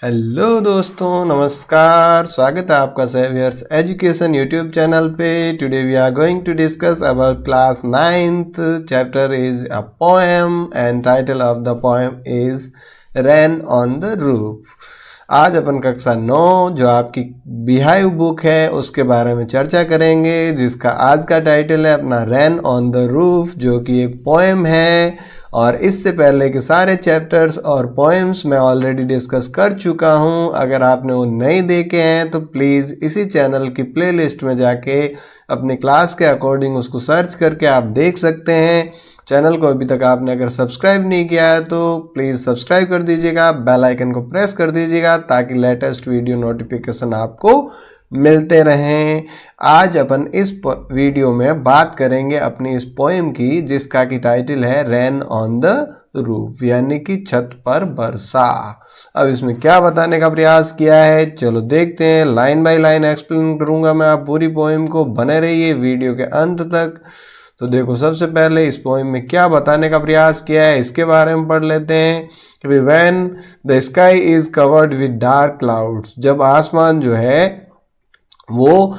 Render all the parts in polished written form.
Hello दोस्तों, नमस्कार। स्वागत है आपका सेवियर्स एजुकेशन यूट्यूब चैनल पे। Today we are going to discuss about class 9th chapter is a poem and title of the poem is rain on the roof. आज अपन कक्षा 9 जो आपकी बिहाइव बुक है उसके बारे में चर्चा करेंगे, जिसका आज का टाइटल है अपना रेन ऑन द रूफ, जो कि एक पोएम है। और इससे पहले के सारे चैप्टर्स और पोएम्स मैं ऑलरेडी डिस्कस कर चुका हूं। अगर आपने वो नहीं देखे हैं तो प्लीज़ इसी चैनल की प्लेलिस्ट में जाके अपने क्लास के अकॉर्डिंग उसको सर्च करके आप देख सकते हैं। चैनल को अभी तक आपने अगर सब्सक्राइब नहीं किया है तो प्लीज़ सब्सक्राइब कर दीजिएगा, बेल आइकन को प्रेस कर दीजिएगा ताकि लेटेस्ट वीडियो नोटिफिकेशन आपको मिलते रहें। आज अपन इस वीडियो में बात करेंगे अपनी इस पोएम की, जिसका की टाइटल है रेन ऑन द रूफ, यानी कि छत पर बरसा। अब इसमें क्या बताने का प्रयास किया है, चलो देखते हैं। लाइन बाय लाइन एक्सप्लेन करूंगा मैं, आप पूरी पोएम को बने रहिए वीडियो के अंत तक। तो देखो, सबसे पहले इस पोएम में क्या बताने का प्रयास किया है इसके बारे में पढ़ लेते हैं कि when the sky is covered with dark clouds, जब आसमान जो है वो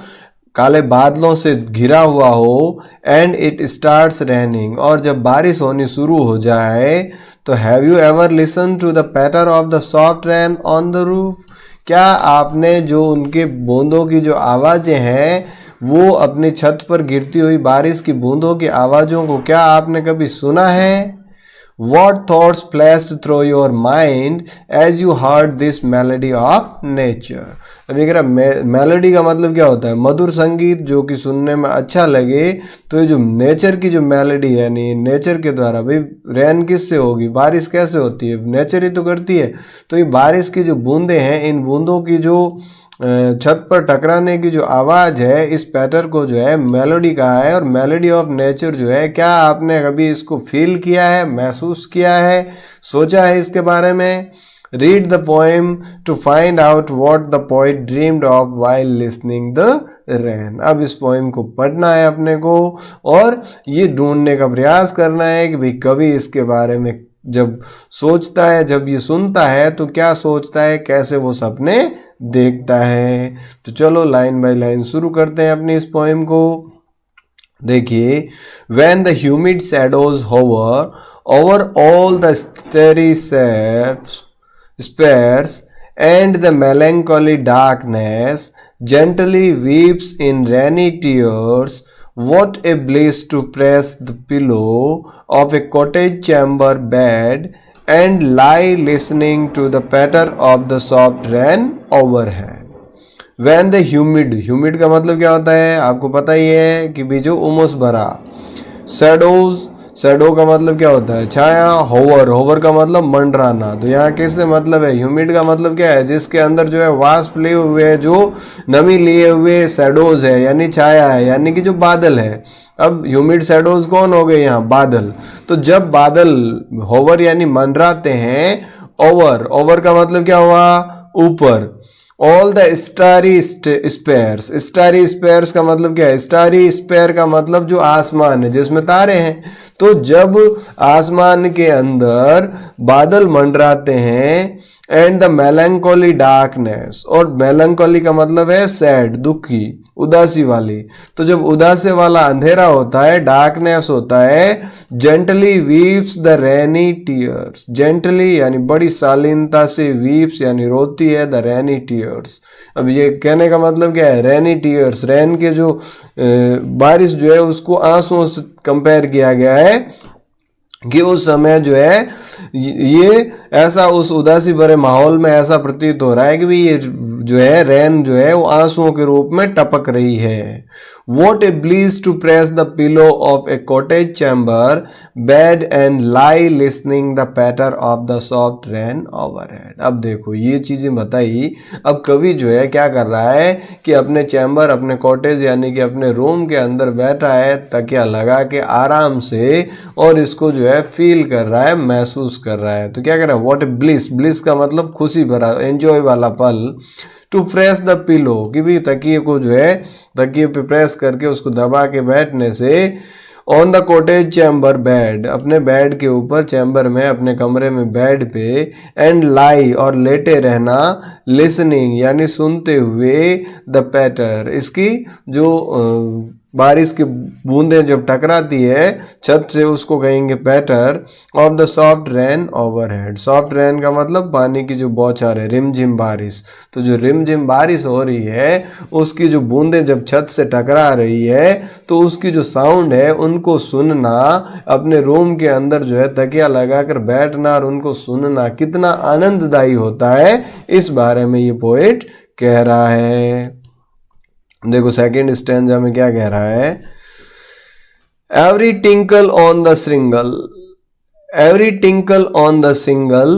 काले बादलों से घिरा हुआ हो, एंड इट स्टार्ट्स रेनिंग, और जब बारिश होनी शुरू हो जाए, तो have you ever listen to the patter of the soft rain on the roof, क्या आपने जो उनके बूंदों की जो आवाज़ें हैं वो अपनी छत पर गिरती हुई बारिश की बूंदों की आवाज़ों को क्या आपने कभी सुना है? What thoughts flashed through your mind as you heard this melody of nature? अभी कह रहा मेलोडी का मतलब क्या होता है? मधुर संगीत जो कि सुनने में अच्छा लगे। तो ये जो नेचर की जो मेलोडी है, यानी नेचर के द्वारा, भाई रेन किससे होगी, बारिश कैसे होती है, नेचर ही तो करती है। तो ये बारिश की जो बूंदें हैं, इन बूंदों की जो छत पर टकराने की जो आवाज़ है, इस पैटर्न को जो है मेलोडी कहा है। और मेलोडी ऑफ नेचर जो है, क्या आपने कभी इसको फील किया है, महसूस किया है, सोचा है इसके बारे में? Read the poem to find out what the poet dreamed of while listening the rain. अब इस पोएम को पढ़ना है अपने को और ये ढूंढने का प्रयास करना है कि भाई कवि इसके बारे में जब सोचता है, जब ये सुनता है तो क्या सोचता है, कैसे वो सपने देखता है। तो चलो लाइन बाय लाइन शुरू करते हैं अपनी इस पोएम को। देखिए, when the humid shadows hover over all the starry spheres and the melancholy darkness gently weeps in rainy tears, what a bliss to press the pillow of a cottage chamber bed and lie listening to the patter of the soft rain overhead. When the humid का मतलब क्या होता है, आपको पता ही है कि भी जो उमस भरा। शैडो का मतलब क्या होता है, छाया। होवर का मतलब मंडराना। तो यहाँ किससे मतलब है, ह्यूमिड का मतलब क्या है, जिसके अंदर जो है वाष्प लिए हुए, जो नमी लिए हुए शैडोज है, यानी छाया है, यानी कि जो बादल है। अब ह्यूमिड शैडोज कौन हो गए यहाँ, बादल। तो जब बादल होवर यानी मंडराते हैं, ओवर का मतलब क्या हुआ, ऊपर। All the starry spheres, starry spheres का मतलब क्या है, स्टारी स्पेयर का मतलब जो आसमान है जिसमें तारे हैं। तो जब आसमान के अंदर बादल मंडराते हैं, एंड द मेलंकोली डार्कनेस, और मेलंकोली का मतलब है सैड, दुखी, उदासी वाली। तो जब उदासी वाला अंधेरा होता है, डार्कनेस होता है, gently weeps the rainy tears, gently यानी बड़ी शालीनता से, वीप्स यानी रोती है, द रेनी टीयर्स। अब ये कहने का मतलब क्या है, रेनी टीयर्स, रेन के जो बारिश जो है उसको आंसुओं से कंपेयर किया गया है कि उस समय जो है ये ऐसा उस उदासी भरे माहौल में ऐसा प्रतीत हो रहा है कि भी ये जो है रेन जो है वो आंसुओं के रूप में टपक रही है। What a bliss to press the pillow of a cottage chamber bed and lie listening the patter of the soft rain overhead। अब देखो ये चीजें बताई। अब कवि जो है क्या कर रहा है कि अपने चैम्बर, अपने कॉटेज यानी कि अपने रूम के अंदर बैठा है तकिया लगा के आराम से, और इसको जो है फील कर रहा है, महसूस कर रहा है। तो क्या कर रहा है, व्हाट ए ब्लिस, ब्लिस का मतलब खुशी भरा, एंजॉय वाला पल। टू प्रेस द पिलो, कि भी तकिए को जो है तकिए पे प्रेस करके उसको दबा के बैठने से, on the cottage chamber bed, अपने बेड के ऊपर, चैम्बर में, अपने कमरे में बेड पे, एंड लाई और लेटे रहना, लिसनिंग यानी सुनते हुए, द पैटर इसकी जो बारिश की बूंदें जब टकराती है छत से उसको कहेंगे patter, of the soft rain overhead. Soft rain का मतलब पानी की जो बौछार है, रिमझिम बारिश। तो जो रिमझिम बारिश हो रही है उसकी जो बूंदें जब छत से टकरा रही है तो उसकी जो साउंड है उनको सुनना, अपने रूम के अंदर जो है तकिया लगाकर बैठना और उनको सुनना कितना आनंददायी होता है, इस बारे में ये पोएट कह रहा है। देखो सेकंड स्टैंजा में क्या कह रहा है, every tinkle on the single, every tinkle on the single.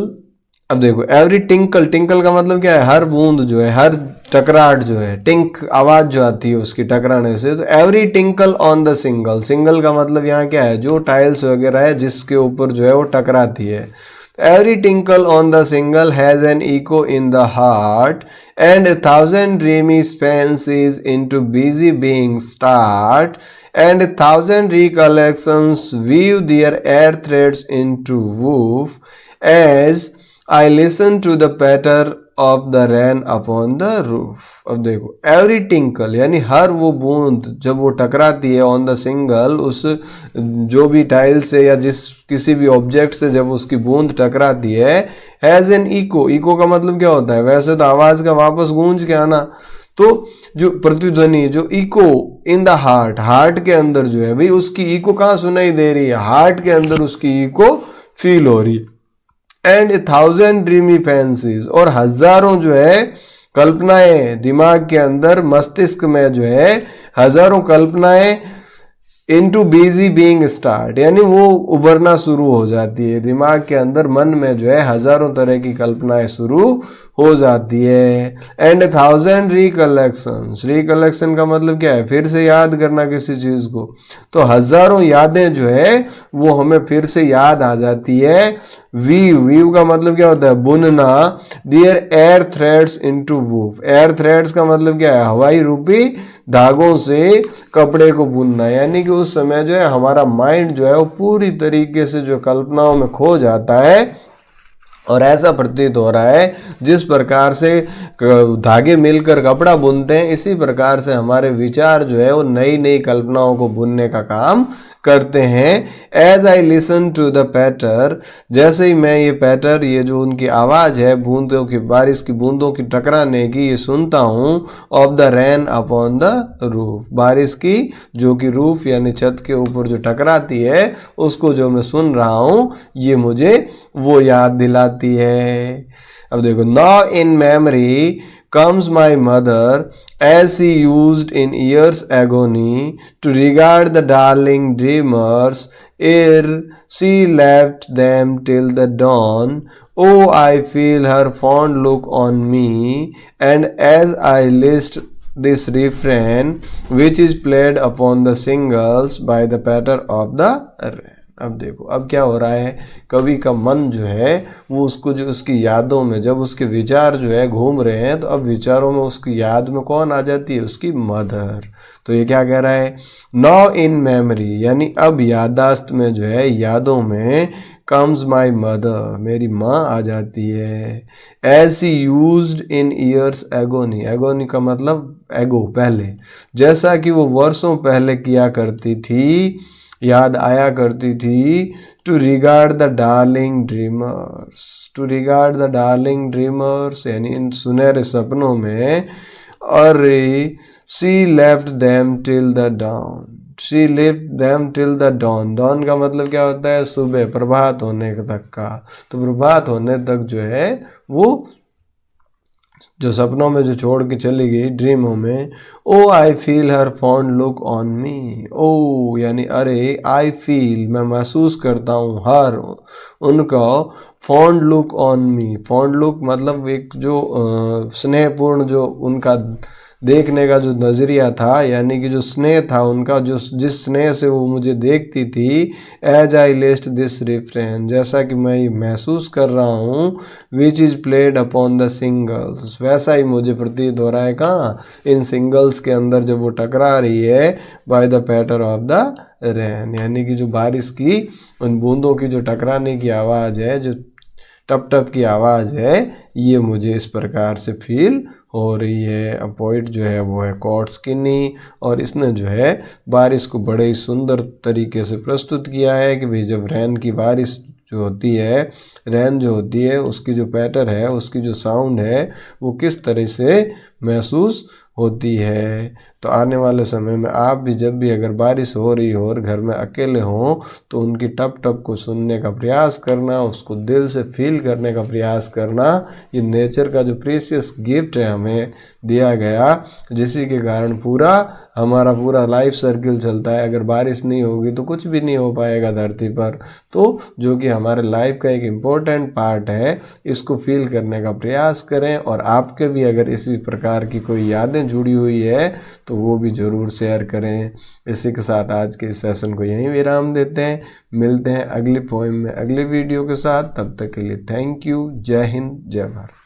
अब देखो एवरी टिंकल, टिंकल का मतलब क्या है, हर बूंद जो है, हर टकराहट जो है, टिंक आवाज जो आती है उसकी टकराने से, तो every tinkle on the single, single का मतलब यहाँ क्या है, जो टाइल्स वगैरह है जिसके ऊपर जो है वो टकराती है। Every tinkle on the shingle has an echo in the heart, and 1,000 dreamy fancies into busy beings start, and 1,000 recollections weave their air threads into woof, as I listen to the patter of the rain upon the roof. अब देखो every tinkle यानी हर वो बूंद जब वो टकराती है on the single, उस जो भी टाइल से या जिस किसी भी ऑब्जेक्ट से जब उसकी बूंद टकराती है, हैज एन इको, इको का मतलब क्या होता है, वैसे तो आवाज का वापस गूंज के आना, तो जो प्रतिध्वनि, जो echo in the heart, heart के अंदर जो है भाई उसकी इको कहाँ सुनाई दे रही है, हार्ट के अंदर उसकी इको फील हो रही। एंड 1,000 ड्रीमी फैंसीज, और हजारों जो है कल्पनाएं दिमाग के अंदर, मस्तिष्क में जो है हजारों कल्पनाएं, इनटू बिजी बीइंग स्टार्ट यानी वो उभरना शुरू हो जाती है, दिमाग के अंदर मन में जो है हजारों तरह की कल्पनाएं शुरू हो जाती है। एंड 1,000 रिकलेक्शंस, रिकलेक्शन का मतलब क्या है, फिर से याद करना किसी चीज को, तो हजारों यादें जो है वो हमें फिर से याद आ जाती है। वीव, वीव का मतलब क्या होता है, बुनना, their air threads into woof, air threads का मतलब क्या है, हवाई रूपी धागों से कपड़े को बुनना, यानी कि उस समय जो है हमारा माइंड जो है वो पूरी तरीके से जो कल्पनाओं में खो जाता है, और ऐसा प्रतीत हो रहा है जिस प्रकार से धागे मिलकर कपड़ा बुनते हैं, इसी प्रकार से हमारे विचार जो है वो नई नई कल्पनाओं को बुनने का काम करते हैं। As I listen to the patter, जैसे ही मैं ये पैटर, ये जो उनकी आवाज़ है बूंदों की, बारिश की बूंदों की टकराने की, ये सुनता हूँ, of the rain upon the roof, बारिश की जो कि रूफ यानी छत के ऊपर जो टकराती है उसको जो मैं सुन रहा हूँ, ये मुझे वो याद दिलाती है। अब देखो, now in memory comes my mother, as she used in years agony to regard the darling dreamers ere she left them till the dawn. Oh, I feel her fond look on me, and as I list this refrain, which is played upon the shingles by the patter of the rain. अब देखो अब क्या हो रहा है, कवि का मन जो है वो उसको, जो उसकी यादों में, जब उसके विचार जो है घूम रहे हैं, तो अब विचारों में उसकी याद में कौन आ जाती है, उसकी मदर। तो ये क्या कह रहा है, नाउ इन मेमोरी यानी अब यादाश्त में जो है, यादों में, कम्स माई मदर मेरी माँ आ जाती है। As she used in years agony, agony का मतलब एगो पहले, जैसा कि वो वर्षों पहले किया करती थी, याद आया करती थी, to regard the darling dreamers, to regard the darling dreamers यानी इन सुनहरे सपनों में, और she left them till the dawn, she left them till the dawn, dawn का मतलब क्या होता है, सुबह, प्रभात होने तक का, तो प्रभात होने तक जो है वो जो सपनों में जो छोड़ के चली गई, ड्रीमों में। O I feel her fond look on me, O यानी अरे, आई फील मैं महसूस करता हूँ, हर उनका, fond look on me, fond look मतलब एक जो स्नेहपूर्ण जो उनका देखने का जो नज़रिया था, यानी कि जो स्नेह था उनका, जो जिस स्नेह से वो मुझे देखती थी, as I list this refrain, जैसा कि मैं ये महसूस कर रहा हूँ, which is played upon the singles, वैसा ही मुझे प्रतीत हो रहा है कहाँ, इन सिंगल्स के अंदर जब वो टकरा रही है, by the patter of the rain, यानी कि जो बारिश की उन बूंदों की जो टकराने की आवाज़ है, जो टप टप की आवाज़ है, ये मुझे इस प्रकार से फील हो रही है। अब पोइट जो है वो है कॉर्ड स्किनी, और इसने जो है बारिश को बड़े ही सुंदर तरीके से प्रस्तुत किया है कि भाई जब रैन की बारिश जो होती है, रैन जो होती है, उसकी जो पैटर्न है, उसकी जो साउंड है, वो किस तरह से महसूस होती है। तो आने वाले समय में आप भी जब भी अगर बारिश हो रही हो और घर में अकेले हों, तो उनकी टप टप को सुनने का प्रयास करना, उसको दिल से फील करने का प्रयास करना। ये नेचर का जो प्रीशियस गिफ्ट है हमें दिया गया, जिसी के कारण हमारा पूरा लाइफ सर्किल चलता है। अगर बारिश नहीं होगी तो कुछ भी नहीं हो पाएगा धरती पर, तो जो कि हमारे लाइफ का एक इम्पोर्टेंट पार्ट है, इसको फील करने का प्रयास करें। और आपके भी अगर इसी प्रकार की कोई यादें जुड़ी हुई है तो वो भी ज़रूर शेयर करें। इसी के साथ आज के इस सेशन को यहीं विराम देते हैं। मिलते हैं अगली पोएम में अगली वीडियो के साथ। तब तक के लिए थैंक यू। जय हिंद, जय भारत।